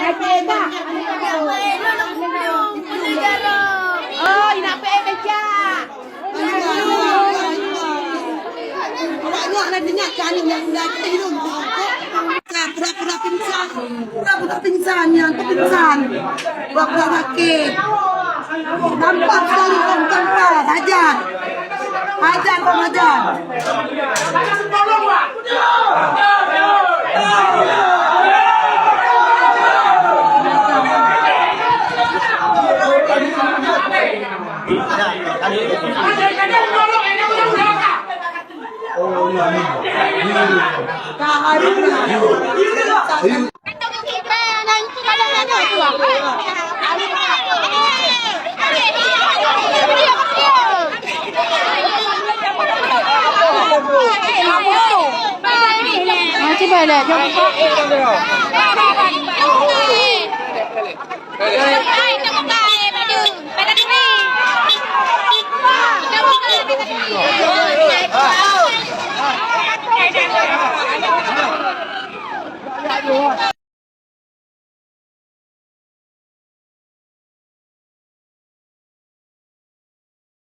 Oh, inapek beca. Awak nak dengar kan yang dah tidur. Pura-pura pingsan. Pura-pura pingsan yang pingsan. Pura-pura sakit. Nampak sekali kau tempat. Hajar. Hajar kau hajar. Coba lihat.